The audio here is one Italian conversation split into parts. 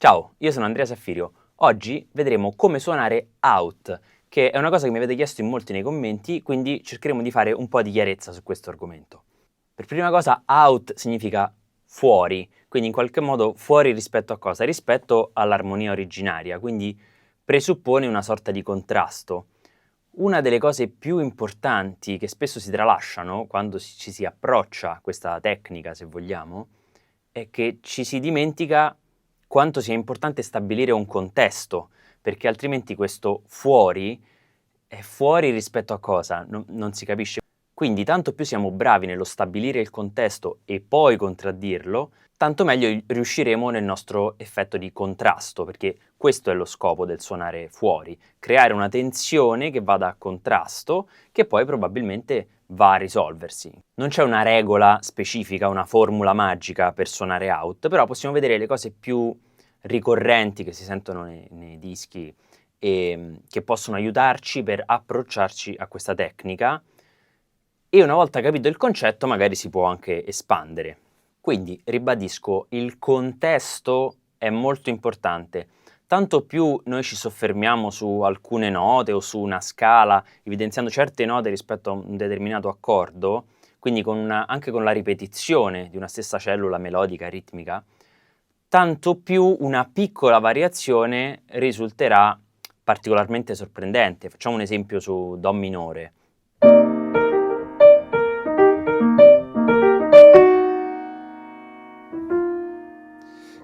Ciao, io sono Andrea Saffirio. Oggi vedremo come suonare out, che è una cosa che mi avete chiesto in molti nei commenti, quindi cercheremo di fare un po' di chiarezza su questo argomento. Per prima cosa, out significa fuori, quindi in qualche modo fuori rispetto a cosa? Rispetto all'armonia originaria, quindi presuppone una sorta di contrasto. Una delle cose più importanti che spesso si tralasciano quando ci si approccia a questa tecnica, se vogliamo, è che ci si dimentica quanto sia importante stabilire un contesto, perché altrimenti questo fuori è fuori rispetto a cosa? Non si capisce. Quindi tanto più siamo bravi nello stabilire il contesto e poi contraddirlo, tanto meglio riusciremo nel nostro effetto di contrasto, perché questo è lo scopo del suonare fuori, creare una tensione che vada a contrasto, che poi probabilmente va a risolversi. Non c'è una regola specifica, una formula magica per suonare out, però possiamo vedere le cose più ricorrenti che si sentono nei dischi e che possono aiutarci per approcciarci a questa tecnica, e una volta capito il concetto magari si può anche espandere. Quindi ribadisco, il contesto è molto importante. Tanto più noi ci soffermiamo su alcune note o su una scala, evidenziando certe note rispetto a un determinato accordo, quindi anche con la ripetizione di una stessa cellula melodica, ritmica, tanto più una piccola variazione risulterà particolarmente sorprendente. Facciamo un esempio su Do minore.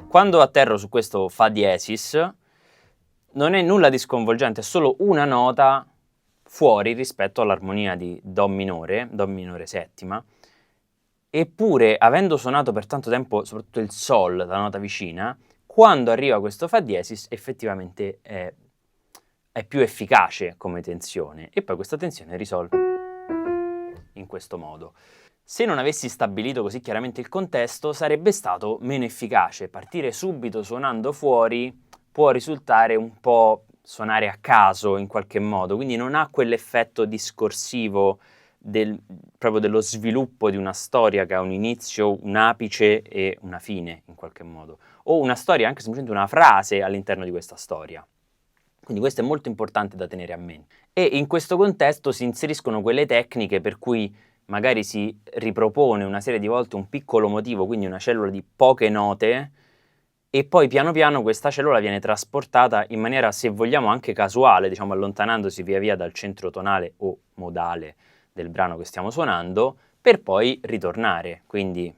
Quando atterro su questo Fa diesis, non è nulla di sconvolgente, è solo una nota fuori rispetto all'armonia di Do minore settima, eppure avendo suonato per tanto tempo soprattutto il Sol, la nota vicina, quando arriva questo Fa diesis effettivamente è più efficace come tensione, e poi questa tensione risolve in questo modo. Se non avessi stabilito così chiaramente il contesto, sarebbe stato meno efficace. Partire subito suonando fuori può risultare un po' suonare a caso in qualche modo, quindi non ha quell'effetto discorsivo proprio dello sviluppo di una storia che ha un inizio, un apice e una fine in qualche modo, o una storia, anche semplicemente una frase all'interno di questa storia. Quindi questo è molto importante da tenere a mente. E in questo contesto si inseriscono quelle tecniche per cui magari si ripropone una serie di volte un piccolo motivo, quindi una cellula di poche note, e poi piano piano questa cellula viene trasportata in maniera, se vogliamo, anche casuale, diciamo allontanandosi via via dal centro tonale o modale del brano che stiamo suonando, per poi ritornare. Quindi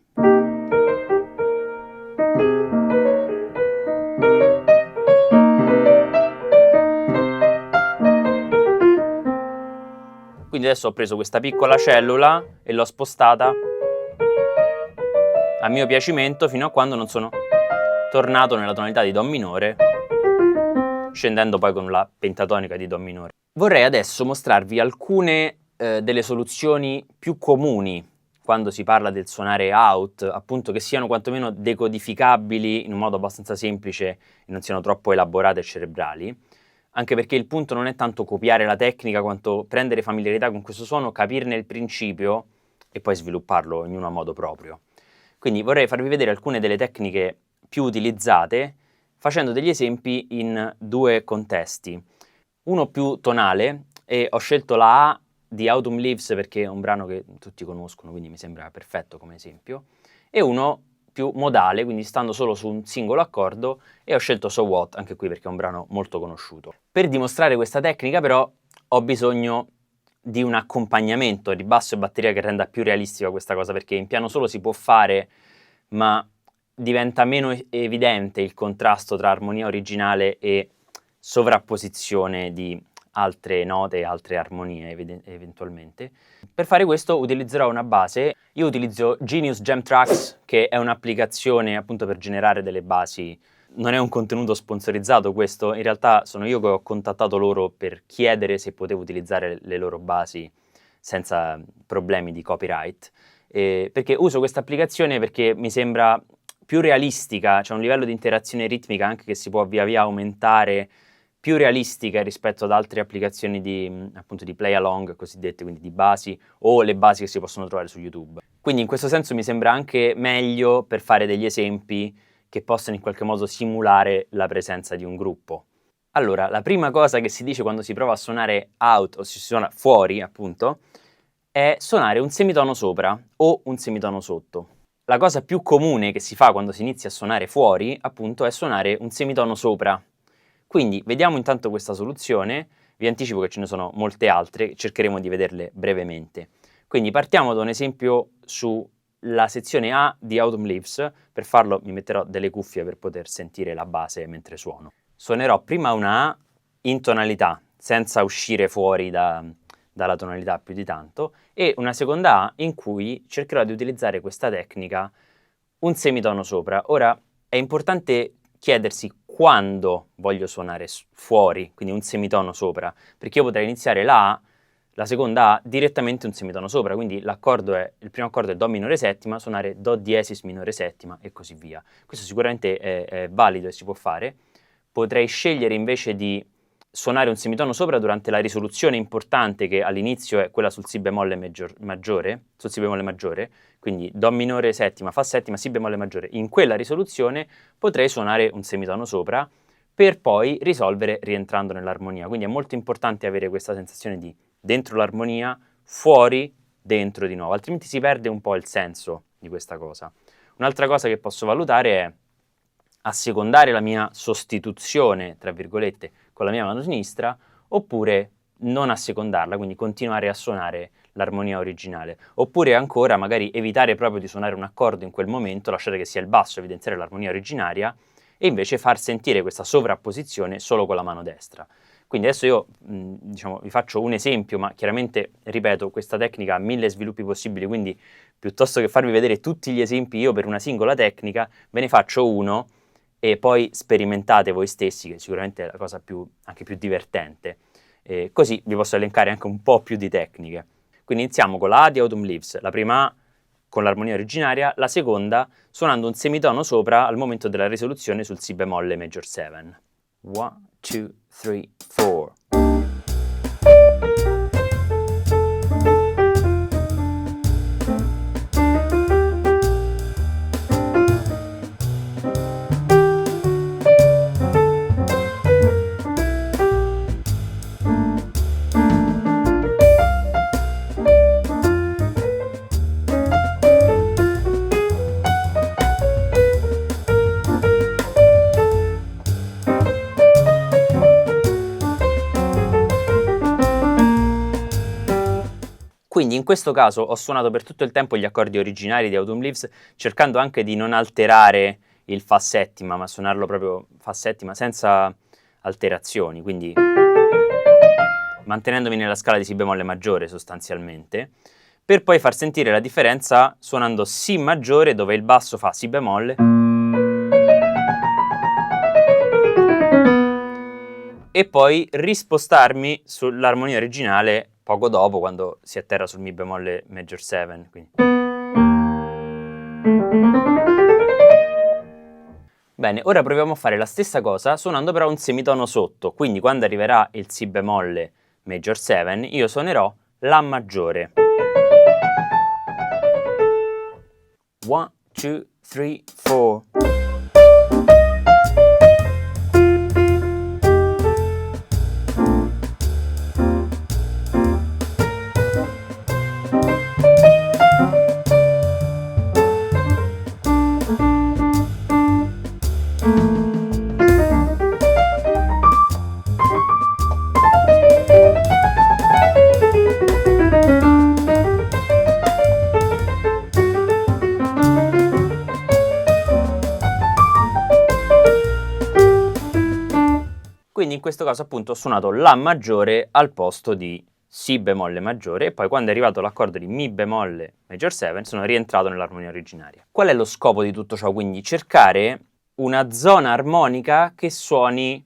adesso ho preso questa piccola cellula e l'ho spostata a mio piacimento fino a quando non sono tornato nella tonalità di Do minore, scendendo poi con la pentatonica di Do minore. Vorrei adesso mostrarvi alcune delle soluzioni più comuni quando si parla del suonare out, appunto che siano quantomeno decodificabili in un modo abbastanza semplice e non siano troppo elaborate e cerebrali, anche perché il punto non è tanto copiare la tecnica quanto prendere familiarità con questo suono, capirne il principio e poi svilupparlo ognuno a modo proprio. Quindi vorrei farvi vedere alcune delle tecniche più utilizzate facendo degli esempi in due contesti. Uno più tonale, e ho scelto la A di Autumn Leaves perché è un brano che tutti conoscono, quindi mi sembra perfetto come esempio, e uno più modale, quindi stando solo su un singolo accordo, e ho scelto So What, anche qui perché è un brano molto conosciuto. Per dimostrare questa tecnica però ho bisogno di un accompagnamento di basso e batteria che renda più realistica questa cosa, perché in piano solo si può fare, ma diventa meno evidente il contrasto tra armonia originale e sovrapposizione di altre note e altre armonie eventualmente. Per fare questo utilizzerò una base. Io utilizzo Genius Jam Tracks, che è un'applicazione appunto per generare delle basi. Non è un contenuto sponsorizzato questo, in realtà sono io che ho contattato loro per chiedere se potevo utilizzare le loro basi senza problemi di copyright, perché uso questa applicazione perché mi sembra più realistica, c'è un livello di interazione ritmica anche che si può via via aumentare, più realistica rispetto ad altre applicazioni appunto di play along cosiddette, quindi di basi o le basi che si possono trovare su YouTube. Quindi in questo senso mi sembra anche meglio per fare degli esempi che possano in qualche modo simulare la presenza di un gruppo. Allora, la prima cosa che si dice quando si prova a suonare out o si suona fuori, appunto, è suonare un semitono sopra o un semitono sotto. La cosa più comune che si fa quando si inizia a suonare fuori, appunto, è suonare un semitono sopra. Quindi vediamo intanto questa soluzione, vi anticipo che ce ne sono molte altre, cercheremo di vederle brevemente. Quindi partiamo da un esempio sulla sezione A di Autumn Leaves. Per farlo mi metterò delle cuffie per poter sentire la base mentre suono. Suonerò prima una A in tonalità, senza uscire fuori dalla tonalità più di tanto, e una seconda A in cui cercherò di utilizzare questa tecnica un semitono sopra. Ora è importante chiedersi quando voglio suonare fuori, quindi un semitono sopra, perché io potrei iniziare la seconda A direttamente un semitono sopra, quindi il primo accordo è Do minore settima, suonare Do diesis minore settima e così via. Questo sicuramente è valido e si può fare. Potrei scegliere invece di suonare un semitono sopra durante la risoluzione importante che all'inizio è quella sul Si bemolle maggiore, sul Si bemolle maggiore, quindi Do minore settima, Fa settima, Si bemolle maggiore. In quella risoluzione potrei suonare un semitono sopra per poi risolvere rientrando nell'armonia. Quindi è molto importante avere questa sensazione di dentro l'armonia, fuori, dentro di nuovo, altrimenti si perde un po' il senso di questa cosa. Un'altra cosa che posso valutare è assecondare la mia sostituzione, tra virgolette, con la mia mano sinistra, oppure non assecondarla, quindi continuare a suonare l'armonia originale, oppure ancora magari evitare proprio di suonare un accordo in quel momento, lasciare che sia il basso a evidenziare l'armonia originaria e invece far sentire questa sovrapposizione solo con la mano destra. Quindi adesso io vi faccio un esempio, ma chiaramente, ripeto, questa tecnica ha 1000 sviluppi possibili, quindi piuttosto che farvi vedere tutti gli esempi io per una singola tecnica, ve ne faccio uno e poi sperimentate voi stessi, che sicuramente è la cosa anche più divertente. Così vi posso elencare anche un po' più di tecniche. Quindi iniziamo con la A di Autumn Leaves, la prima A con l'armonia originaria, la seconda suonando un semitono sopra al momento della risoluzione sul Si bemolle major 7. 1, 2, 3, 4. Quindi in questo caso ho suonato per tutto il tempo gli accordi originari di Autumn Leaves, cercando anche di non alterare il Fa settima, ma suonarlo proprio Fa settima senza alterazioni, quindi mantenendomi nella scala di Si bemolle maggiore sostanzialmente, per poi far sentire la differenza suonando Si maggiore, dove il basso fa Si bemolle, e poi rispostarmi sull'armonia originale poco dopo, quando si atterra sul Mi bemolle major 7. Quindi. Bene, ora proviamo a fare la stessa cosa suonando però un semitono sotto, quindi quando arriverà il Si bemolle major 7 io suonerò La maggiore. 1, 2, 3, 4. Quindi in questo caso appunto ho suonato La maggiore al posto di Si bemolle maggiore e poi quando è arrivato l'accordo di Mi bemolle major 7 sono rientrato nell'armonia originaria. Qual è lo scopo di tutto ciò? Quindi cercare una zona armonica che suoni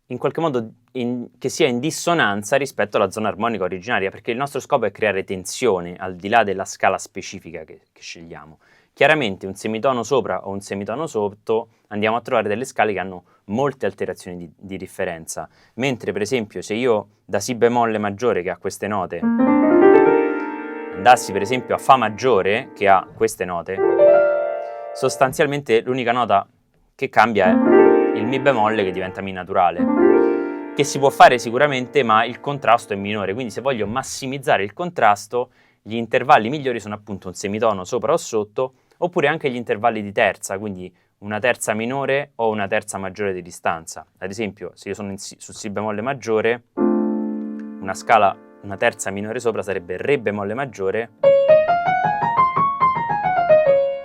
in qualche modo che sia in dissonanza rispetto alla zona armonica originaria, perché il nostro scopo è creare tensione al di là della scala specifica che scegliamo. Chiaramente un semitono sopra o un semitono sotto andiamo a trovare delle scale che hanno molte alterazioni di differenza, mentre per esempio se io da Si bemolle maggiore che ha queste note andassi per esempio a Fa maggiore che ha queste note, sostanzialmente l'unica nota che cambia è il Mi bemolle che diventa Mi naturale, che si può fare sicuramente, ma il contrasto è minore, quindi se voglio massimizzare il contrasto, gli intervalli migliori sono appunto un semitono sopra o sotto, oppure anche gli intervalli di terza, quindi una terza minore o una terza maggiore di distanza. Ad esempio, se io sono su Si bemolle maggiore, una scala, una terza minore sopra sarebbe Re bemolle maggiore,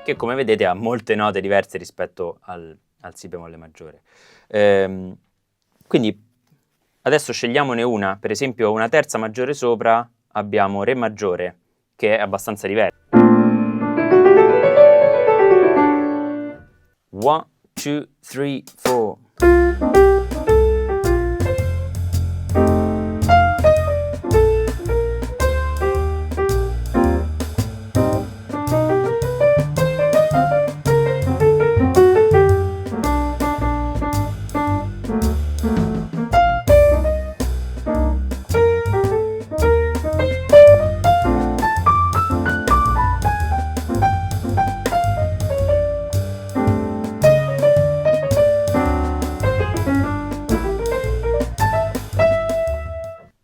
che come vedete ha molte note diverse rispetto al Si bemolle maggiore. Quindi adesso scegliamone una, per esempio una terza maggiore sopra abbiamo Re maggiore, che è abbastanza diverso. 1, 2, 3, 4.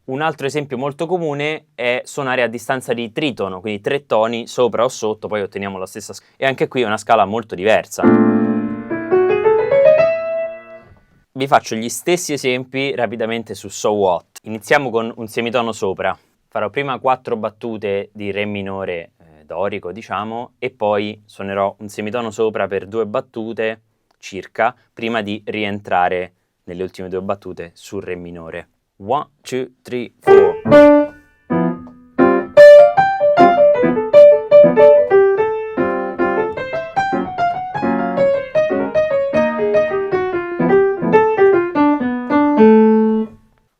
Un altro esempio molto comune è suonare a distanza di tritono, quindi 3 toni sopra o sotto, poi otteniamo la stessa scala. E anche qui è una scala molto diversa. Vi faccio gli stessi esempi rapidamente su So What. Iniziamo con un semitono sopra. Farò prima 4 battute di Re minore dorico, diciamo, e poi suonerò un semitono sopra per 2 battute circa, prima di rientrare nelle ultime 2 battute sul Re minore. 1, 2, 3, 4.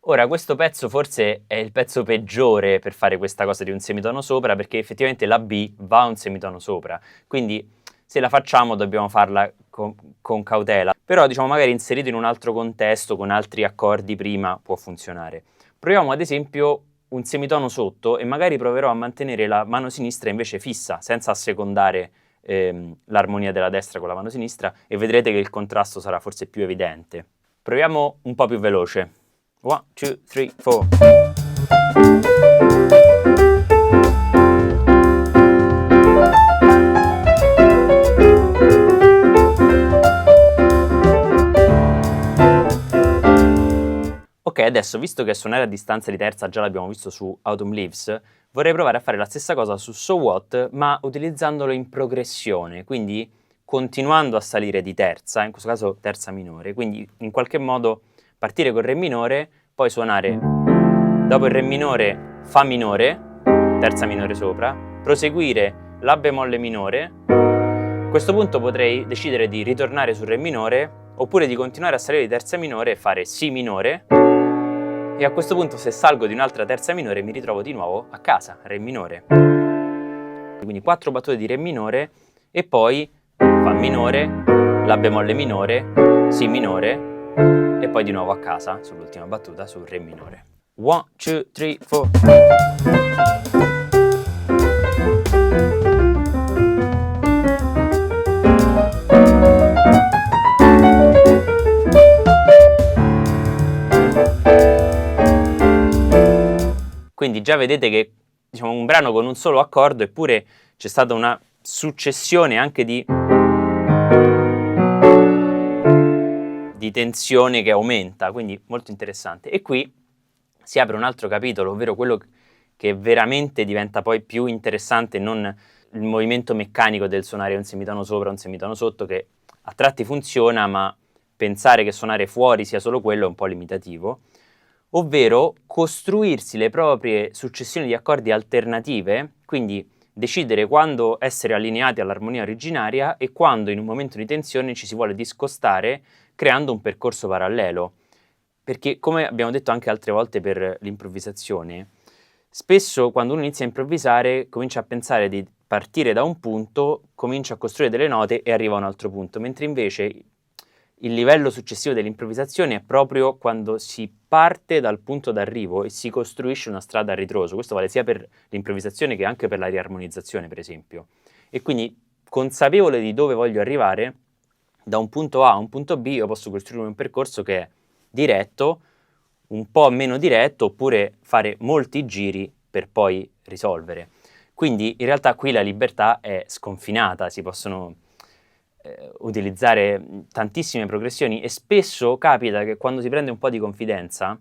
Ora, questo pezzo forse è il pezzo peggiore per fare questa cosa di un semitono sopra, perché effettivamente la B va a un semitono sopra, quindi se la facciamo dobbiamo farla con cautela, però diciamo magari inserito in un altro contesto, con altri accordi prima, può funzionare. Proviamo ad esempio un semitono sotto e magari proverò a mantenere la mano sinistra invece fissa, senza assecondare l'armonia della destra con la mano sinistra, e vedrete che il contrasto sarà forse più evidente. Proviamo un po' più veloce. 1, 2, 3, 4. Ok, adesso, visto che suonare a distanza di terza già l'abbiamo visto su Autumn Leaves, vorrei provare a fare la stessa cosa su So What, ma utilizzandolo in progressione, quindi continuando a salire di terza, in questo caso terza minore, quindi in qualche modo partire col Re minore, poi suonare dopo il Re minore Fa minore, terza minore sopra, proseguire La bemolle minore. A questo punto potrei decidere di ritornare sul Re minore, oppure di continuare a salire di terza minore e fare Si minore, e a questo punto se salgo di un'altra terza minore mi ritrovo di nuovo a casa, Re minore. Quindi 4 battute di Re minore e poi Fa minore, La bemolle minore, Si minore e poi di nuovo a casa sull'ultima battuta sul Re minore. 1, 2, 3, 4. Quindi già vedete che diciamo un brano con un solo accordo, eppure c'è stata una successione anche di tensione che aumenta, quindi molto interessante. E qui si apre un altro capitolo, ovvero quello che veramente diventa poi più interessante, non il movimento meccanico del suonare un semitono sopra, un semitono sotto, che a tratti funziona, ma pensare che suonare fuori sia solo quello è un po' limitativo, ovvero costruirsi le proprie successioni di accordi alternative, quindi decidere quando essere allineati all'armonia originaria e quando in un momento di tensione ci si vuole discostare creando un percorso parallelo. Perché, come abbiamo detto anche altre volte per l'improvvisazione, spesso quando uno inizia a improvvisare comincia a pensare di partire da un punto, comincia a costruire delle note e arriva a un altro punto, mentre invece il livello successivo dell'improvvisazione è proprio quando si parte dal punto d'arrivo e si costruisce una strada a ritroso. Questo vale sia per l'improvvisazione che anche per la riarmonizzazione, per esempio. E quindi, consapevole di dove voglio arrivare, da un punto A a un punto B io posso costruire un percorso che è diretto, un po' meno diretto, oppure fare molti giri per poi risolvere. Quindi in realtà qui la libertà è sconfinata, si possono utilizzare tantissime progressioni e spesso capita che quando si prende un po' di confidenza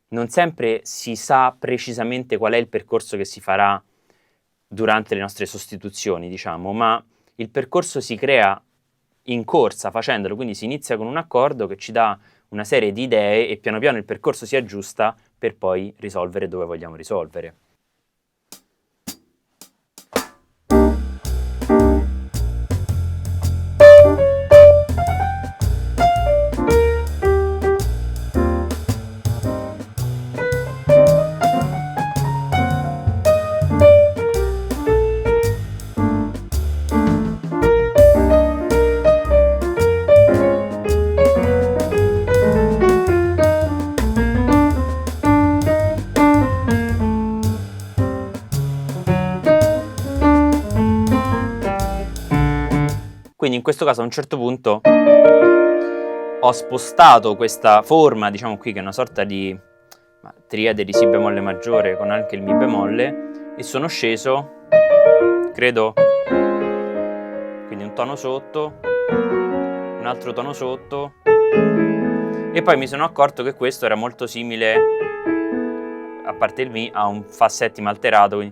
non sempre si sa precisamente qual è il percorso che si farà durante le nostre sostituzioni, diciamo, ma il percorso si crea in corsa facendolo, quindi si inizia con un accordo che ci dà una serie di idee e piano piano il percorso si aggiusta per poi risolvere dove vogliamo risolvere. Quindi in questo caso a un certo punto ho spostato questa forma, diciamo qui, che è una sorta di triade di Si bemolle maggiore con anche il Mi bemolle, e sono sceso, credo, quindi un tono sotto, un altro tono sotto, e poi mi sono accorto che questo era molto simile, a parte il Mi, a un Fa settima alterato,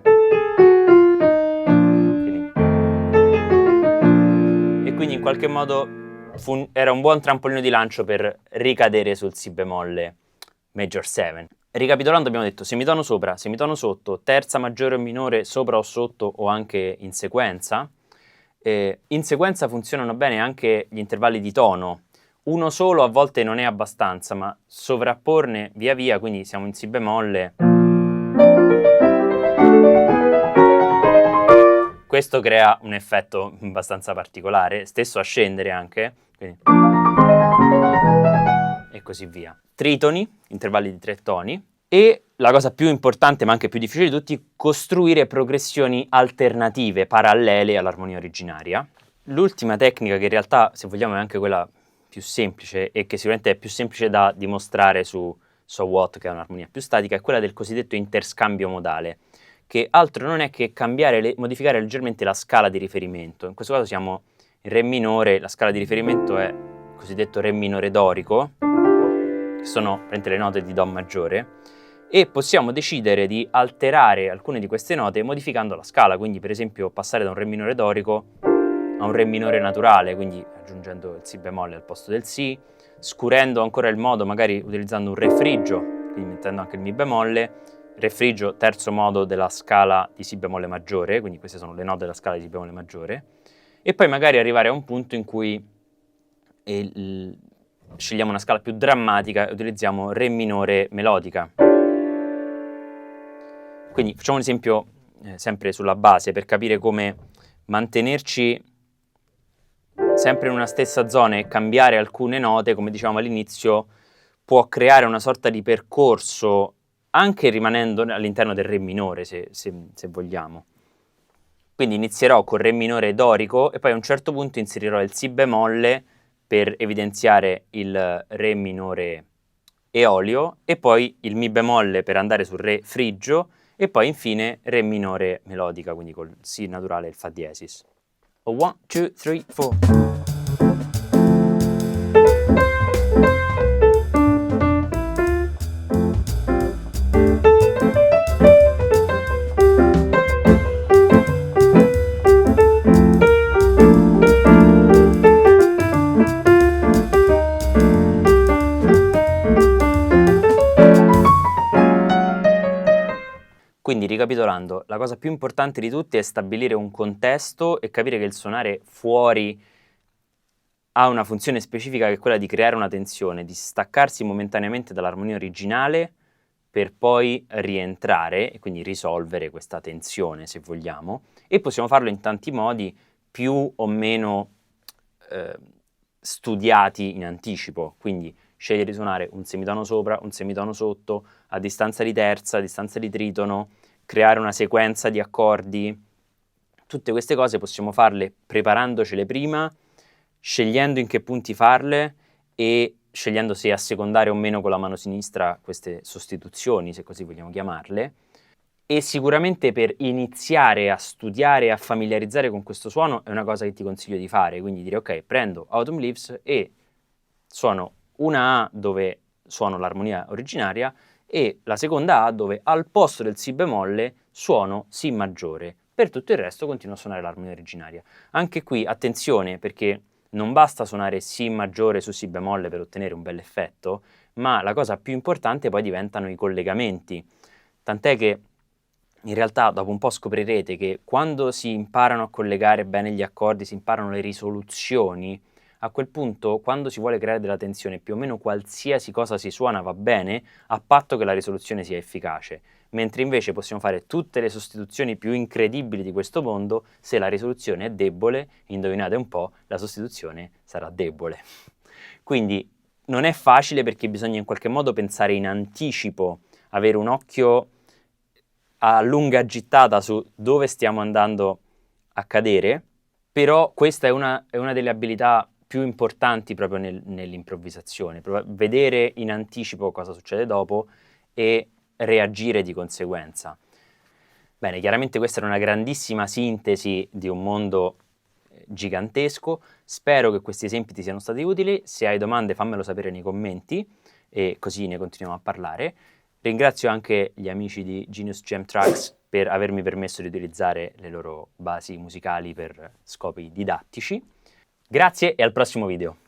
quindi in qualche modo era un buon trampolino di lancio per ricadere sul Si bemolle major 7. Ricapitolando abbiamo detto semitono sopra, semitono sotto, terza maggiore o minore sopra o sotto o anche in sequenza. In sequenza funzionano bene anche gli intervalli di tono. Uno solo a volte non è abbastanza, ma sovrapporne via via, quindi siamo in Si bemolle. Questo crea un effetto abbastanza particolare, stesso a scendere anche, quindi, e così via. Tritoni, intervalli di 3 toni, e la cosa più importante ma anche più difficile di tutti, costruire progressioni alternative, parallele all'armonia originaria. L'ultima tecnica, che in realtà, se vogliamo, è anche quella più semplice e che sicuramente è più semplice da dimostrare su So What, che è un'armonia più statica, è quella del cosiddetto interscambio modale, che altro non è che modificare leggermente la scala di riferimento. In questo caso siamo in Re minore, la scala di riferimento è il cosiddetto Re minore dorico, che sono le note di Do maggiore, e possiamo decidere di alterare alcune di queste note modificando la scala, quindi per esempio passare da un Re minore dorico a un Re minore naturale, quindi aggiungendo il Si bemolle al posto del Si, scurendo ancora il modo, magari utilizzando un Re frigio, quindi mettendo anche il Mi bemolle, Re frigio, terzo modo della scala di Si bemolle maggiore, quindi queste sono le note della scala di Si bemolle maggiore, e poi magari arrivare a un punto in cui scegliamo una scala più drammatica e utilizziamo Re minore melodica. Quindi facciamo un esempio sempre sulla base per capire come mantenerci sempre in una stessa zona e cambiare alcune note, come dicevamo all'inizio, può creare una sorta di percorso anche rimanendo all'interno del Re minore, se vogliamo. Quindi inizierò con Re minore dorico e poi a un certo punto inserirò il Si bemolle per evidenziare il Re minore eolio, e poi il Mi bemolle per andare sul Re frigio, e poi infine Re minore melodica, quindi col Si naturale e il Fa diesis. 1, 2, 3, 4. Quindi, ricapitolando, la cosa più importante di tutti è stabilire un contesto e capire che il suonare fuori ha una funzione specifica, che è quella di creare una tensione, di staccarsi momentaneamente dall'armonia originale per poi rientrare e quindi risolvere questa tensione, se vogliamo, e possiamo farlo in tanti modi più o meno studiati in anticipo, quindi scegliere di suonare un semitono sopra, un semitono sotto, a distanza di terza, a distanza di tritono, creare una sequenza di accordi. Tutte queste cose possiamo farle preparandocele prima, scegliendo in che punti farle e scegliendo se assecondare o meno con la mano sinistra queste sostituzioni, se così vogliamo chiamarle. E sicuramente per iniziare a studiare e a familiarizzare con questo suono è una cosa che ti consiglio di fare, quindi dire ok, prendo Autumn Leaves e suono una A dove suono l'armonia originaria e la seconda A dove al posto del Si bemolle suono Si maggiore. Per tutto il resto continuo a suonare l'armonia originaria. Anche qui attenzione, perché non basta suonare Si maggiore su Si bemolle per ottenere un bel effetto, ma la cosa più importante poi diventano i collegamenti. Tant'è che in realtà dopo un po' scoprirete che quando si imparano a collegare bene gli accordi, si imparano le risoluzioni, a quel punto quando si vuole creare della tensione più o meno qualsiasi cosa si suona va bene, a patto che la risoluzione sia efficace, mentre invece possiamo fare tutte le sostituzioni più incredibili di questo mondo, se la risoluzione è debole, indovinate un po', la sostituzione sarà debole. Quindi non è facile perché bisogna in qualche modo pensare in anticipo, avere un occhio a lunga gittata su dove stiamo andando a cadere, però questa è una delle abilità più importanti proprio nell'improvvisazione, vedere in anticipo cosa succede dopo e reagire di conseguenza. Bene, chiaramente questa era una grandissima sintesi di un mondo gigantesco, spero che questi esempi ti siano stati utili, se hai domande fammelo sapere nei commenti e così ne continuiamo a parlare. Ringrazio anche gli amici di Genius Jam Tracks per avermi permesso di utilizzare le loro basi musicali per scopi didattici. Grazie e al prossimo video.